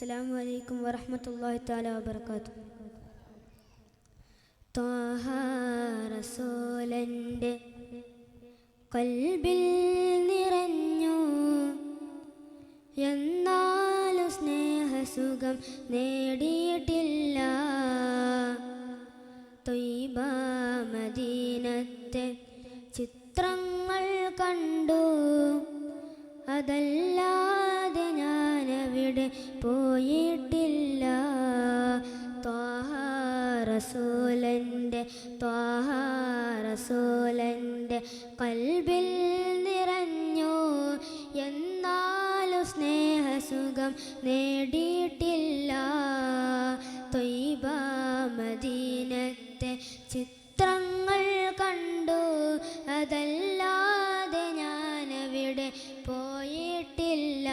അസ്സലാമു അലൈക്കും വറഹ്മത്തുള്ളാഹി തആല വബറകാതുഹു. ത്വാഹ റസൂലന്റെ ഖൽബിൽ നിറഞ്ഞു, എന്നാലും സ്നേഹസുഖം നേടിയിട്ടില്ല. ത്വയ്ബ മദീനത്തെ ചിത്രങ്ങൾ കണ്ടു, അതല്ലാതെ ഞാനവിടെ പോയിട്ടില്ല. ത്വാഹ റസൂലന്റെ ഖൽബിൽ നിറഞ്ഞു, എന്നാലും സ്നേഹസുഖം നേടിയിട്ടില്ല. ത്വയ്ബ മദീനത്തെ ചിത്രങ്ങൾ കണ്ടു, അതല്ലാതെ ഞാനവിടെ പോയിട്ടില്ല.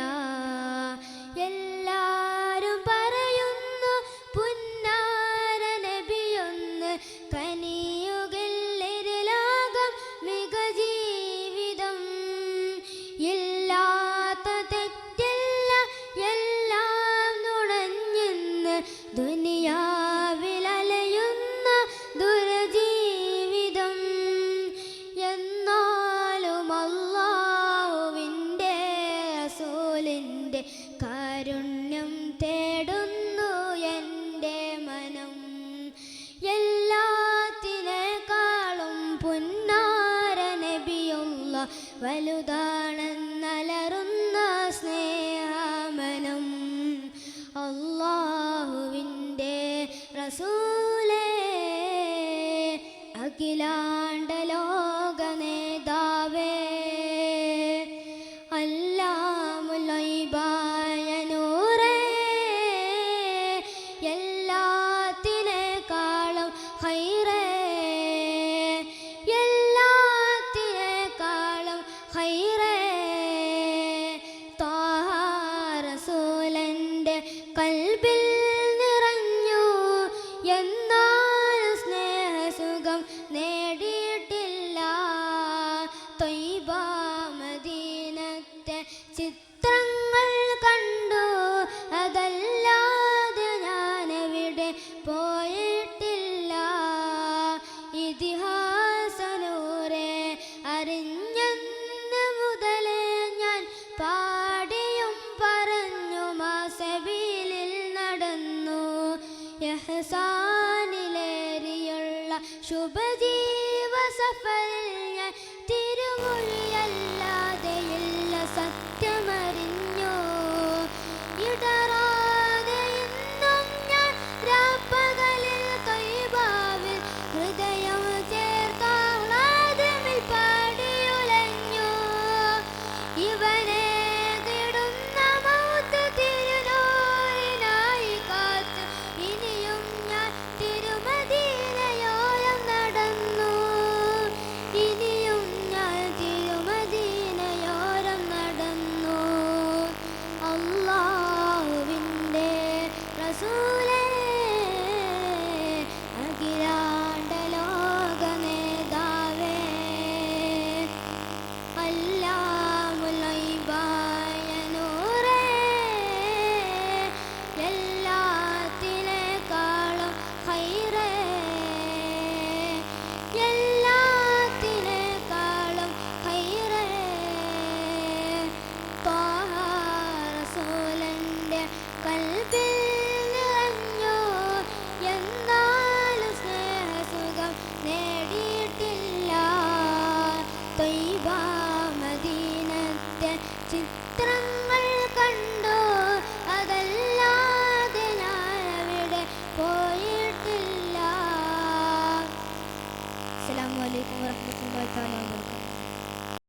എല്ലാരും പറയുന്നു പുന്നാര നബിയൊന്ന് കനിയുകില്ലിരുലോകം മിക ജീവിതം. ഇല്ലാത്ത തെറ്റില്ല, എല്ലാം നുണഞ്ഞെന്ന് ദുനിയാവിലലയുന്ന ദുരജീവിതം. എന്നാലും അല്ലാഹുവിൻ്റെ റസൂലിൻ്റെ കാരുണ്യം തേടുന്നു എൻ്റെ മനം. എല്ലാത്തിനേക്കാളും പുന്നാര നബിയുള്ള വലുതാണെന്നലറുന്ന സ്നേഹമനം. അല്ലാഹുവിൻ്റെ റസൂലേ, അഖിലാണ്ട ലോക നേതാവേ, അല്ലാമുൽ ഗൈബായ നൂറേ, എല്ലാത്തിനേക്കാളും ഖൈറേ, എല്ലാത്തിനേക്കാളും ഖൈറേ. ത്വാഹ റസൂലന്റെ ഖൽബിൽ നിറഞ്ഞു, എന്നാലും സ്നേഹസുഖം നേടിയിട്ടില്ല. ത്വയ്ബ മദീനത്തെ ചിത്രങ്ങൾ കണ്ടു, അതല്ലാതെ ഞാനവിടെ പോയിട്ടില്ല. ഇതിഹാസനൂരെ അറിഞ്ഞെന്ന് മുതലേ ഞാൻ പാടിയും പറഞ്ഞു മാസബീലിൽ നടന്നു. ഇഹ്സാനിലേറിയുള്ള ശുഭജീവ സഫറിൽ ഞാൻ തിരുമൊഴിയല്ലാതെയില്ല സത്യമറിഞ്ഞു. ഇടറാതെ ഇന്നും ഞാൻ രാപ്പകലിൽ ത്വയ്ബാവിൽ ഹൃദയം ചേർത്താഹ്ലാദമിൽ പാടിയുലഞ്ഞു. ഇവനെ തേടുന്ന മൗത്ത് തിരുനൂറിനായി കാത്തു, ഇനിയും ഞാൻ തിരുമദീനയോരം നടന്നു. ഇനിയും ഞാൻ തിരുമദീനയോരം നടന്നു. അല്ലാഹുവിൻ്റെ റസൂലേ, അഖിലാണ്ട ലോക നേതാവേ, അല്ലാമുൽ ഗൈബായ നൂറേ, എല്ലാത്തിനേക്കാളും ഖൈറേ, എല്ലാത്തിനേക്കാളും ഖൈറേ. ത്വാഹ റസൂലന്റെ ഖൽബിൽ നിറഞ്ഞു, എന്നാലും സ്നേഹസുഖം നേടിയിട്ടില്ല. ത്വയ്ബ മദീനത്തെ ചിത്ര